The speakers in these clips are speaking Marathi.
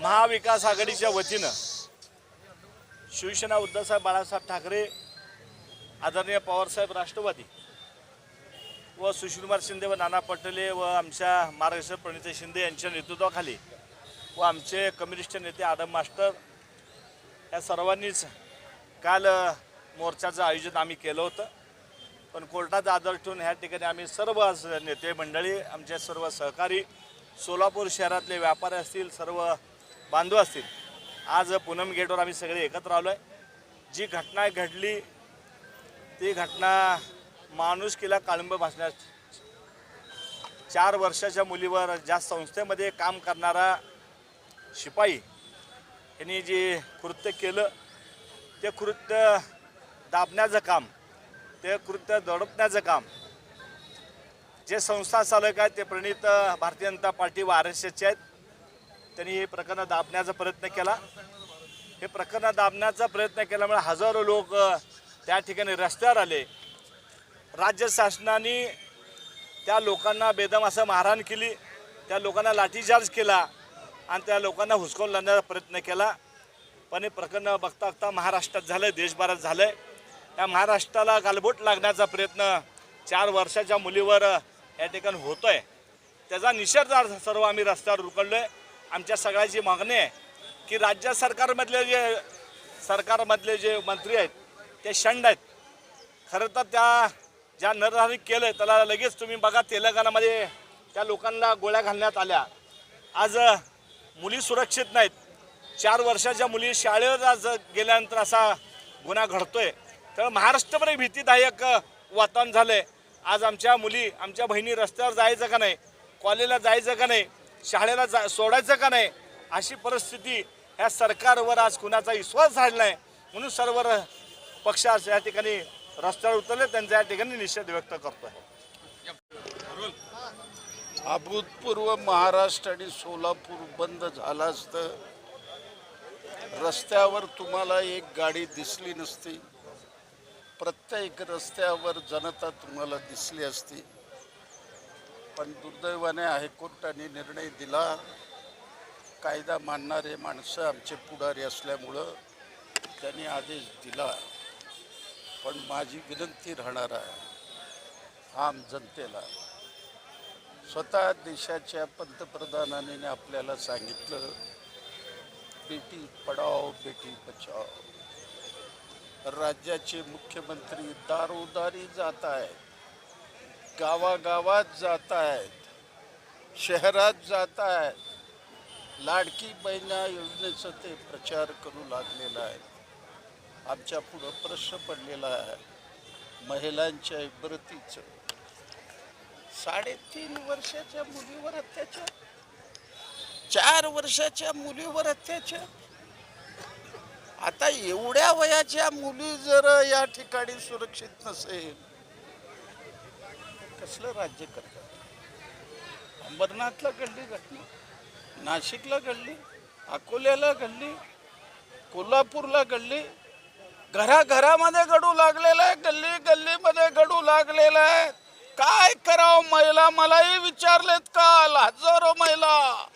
महाविकास आघाडीच्या वतीनं शिवसेना उद्धवसाहेब बाळासाहेब ठाकरे, आदरणीय पवारसाहेब राष्ट्रवादी व सुशीलकुमार शिंदे व नाना पटोले व आमच्या मार्गदर्शक प्रणिती शिंदे यांच्या नेतृत्वाखाली व आमचे कम्युनिस्ट नेते आदम मास्टर या सर्वांनीच काल मोर्चाचं आयोजन आम्ही केलं होतं। पण कोर्टाचा आधार ठेवून ह्या ठिकाणी आम्ही सर्व नेते मंडळी, आमचे सर्व सहकारी, सोलापूर शहरातले व्यापारी असतील, सर्व बांधव असतील, आज पूनम गेटवर आम्ही सगळे एकत्र आलो आहे। जी घटना घडली ती घटना माणुसकीला काळिंब भासण्यास 4 वर्षाच्या मुलीवर ज्या संस्थेमध्ये काम करणारा शिपाई यांनी जे कृत्य केलं ते कृत्य दाबण्याचं काम, ते कृत्य दडपण्याचं काम जे संस्था चालक आहेत ते प्रणित भारतीय जनता पार्टी व RSSचे आहेत। त्यांनी हे प्रकरण दाबण्याचा प्रयत्न केला। हे प्रकरण दाबण्याचा प्रयत्न केल्यामुळे हजारो लोक त्या ठिकाणी रस्त्यावर आले। राज्य शासनाने त्या लोकांना बेदम असं मारहाण केली, त्या लोकांना लाठीचार्ज केला आणि त्या लोकांना हुसकावून लावण्याचा प्रयत्न केला। पण हे प्रकरण बघता बघता महाराष्ट्रात झालं, देशभरात झालं। त्या महाराष्ट्राला गालबोट लागण्याचा प्रयत्न 4 वर्षाच्या मुलीवर या ठिकाणी होतो आहे। त्याचा निषेध सर्व आम्ही रस्त्यावर उतरलो आहे। आमच्या सगळ्याची मागणी आहे की राज्य सरकारमधले जे मंत्री आहेत ते शंड आहेत। खरं तर त्या ज्या नरहरी केलं त्याला लगेच तुम्ही बघा, तेलंगणामध्ये त्या लोकांना गोळ्या घालण्यात आल्या। आज मुली सुरक्षित नाहीत। 4 वर्षाच्या मुली शाळेवर आज गेल्यानंतर असा गुन्हा घडतोय, तर महाराष्ट्रभर भीतीदायक वातावरण झालंय। आज आमच्या मुली, आमच्या बहिणी रस्त्यावर जायचं का नाही, कॉलेजला जायचं का नाही, शाळेला सोडायचं का नाही, अशी परिस्थिती ह्या सरकारवर आज कुणाचा विश्वास झाला नाही। म्हणून सर्व पक्ष या ठिकाणी रस्त्यावर उतरले, त्यांचा या ठिकाणी निषेध व्यक्त करतोय। अभूतपूर्व महाराष्ट्र आणि सोलापूर बंद झाला असतं, रस्त्यावर तुम्हाला एक गाडी दिसली नसती, प्रत्येक रस्त्यावर जनता तुम्हाला दिसली असती। पण दुर्दैवाने हायकोर्टाने निर्णय दिला, कायदा मानणारे माणसं आमचे पुढारी असल्यामुळं त्यांनी आदेश दिला। पण माझी विनंती राहणार आहे आम जनतेला, स्वतः देशाच्या पंतप्रधानांनी आपल्याला सांगितलं बेटी पढाओ बेटी बचाओ। राज्याचे मुख्यमंत्री दारोदारी जात आहेत, गावागावात जात आहेत, शहरात जात आहेत, लाडकी बहिणा योजनेचा ते प्रचार करू लागलेला आहे। आमच्या पुढं प्रश्न पडलेला आहे महिलांच्या इब्रतीचं। 3.5 वर्षाच्या मुलीवर अत्याचार, 4 वर्षाच्या मुलीवर अत्याचार। आता एवढ्या वयाच्या मुली जर या ठिकाणी सुरक्षित नसेल, कसलं राज्य करतात? अंबरनाथला घडली घटना, नाशिकला घडली, अकोल्याला घडली, कोल्हापूरला घडली, घराघरामध्ये घडू लागलेलं आहे, गल्ली गल्लीमध्ये घडू लागलेलं आहे। काय करावं महिला, मलाही विचारलेत काल हजारो महिला।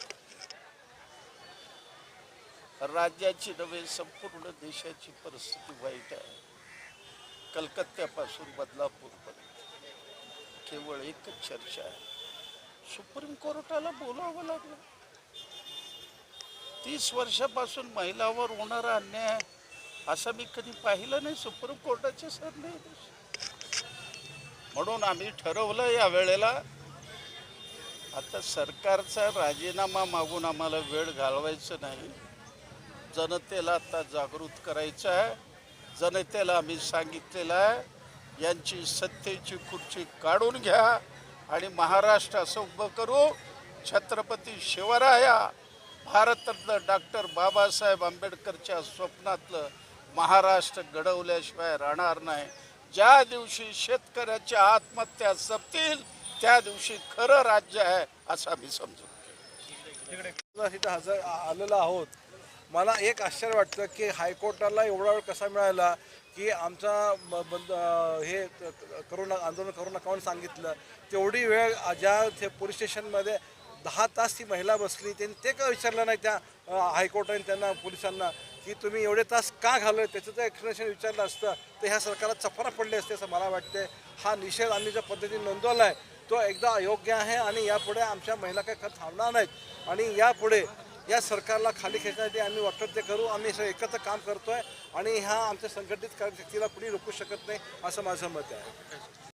राज्याची नव्हे संपूर्ण देशाची परिस्थिती वाईट आहे। कलकत्त्यापासून बदलापूरपर्यंत केवळ एकच चर्चा आहे, सुप्रीम कोर्टाला बोलावं लागलं। 30 वर्षापासून महिलांवर होणारा अन्याय असं मी कधी पाहिलं नाही सुप्रीम कोर्टाचे सरन्यायाधीश। म्हणून आम्ही ठरवलं या वेळेला आता सरकारचा राजीनामा मागून आम्हाला वेळ घालवायचं नाही, जनतेला आता जागृत करायचं आहे। जनतेला आम्ही सांगितलेलं आहे यांची सत्तेची खुर्ची काढून घ्या आणि महाराष्ट्र असं उभं करू, छत्रपती शिवराया भारतरत्न डॉक्टर बाबासाहेब आंबेडकरच्या स्वप्नातलं महाराष्ट्र घडवल्याशिवाय राहणार नाही। ज्या दिवशी शेतकऱ्याच्या आत्महत्या संपतील त्या दिवशी खरं राज्य आहे असं आम्ही समजू। इथं हजर आलेलो आहोत। मला एक आश्चर्य वाटतं की हायकोर्टाला एवढा वेळ कसा मिळाला की आमचा हे करोना आंदोलन करू नका म्हणून सांगितलं, तेवढी वेळ ज्या पोलीस स्टेशनमध्ये 10 तास ती महिला बसली त्यांनी ते का विचारलं नाही त्या हायकोर्टाने त्यांना पोलिसांना की तुम्ही एवढे तास का घालवले, त्याचं जर एक्सप्लेनेशन विचारलं असतं तर ह्या सरकारला चपरा पडले असते असं मला वाटते. हा निषेध आम्ही ज्या पद्धतीने नोंदवला आहे तो एकदा अयोग्य आहे आणि यापुढे आमच्या महिला काही खरं थांबणार नाहीत आणि यापुढे या सरकारला खाली खेचण्यासाठी आम्ही वाटतं ते करू. आम्ही सगळं एकत्र काम करतोय आणि ह्या आमच्या संघटित कार्यशक्तीला कुणी रोखू शकत नाही असं माझं मत आहे.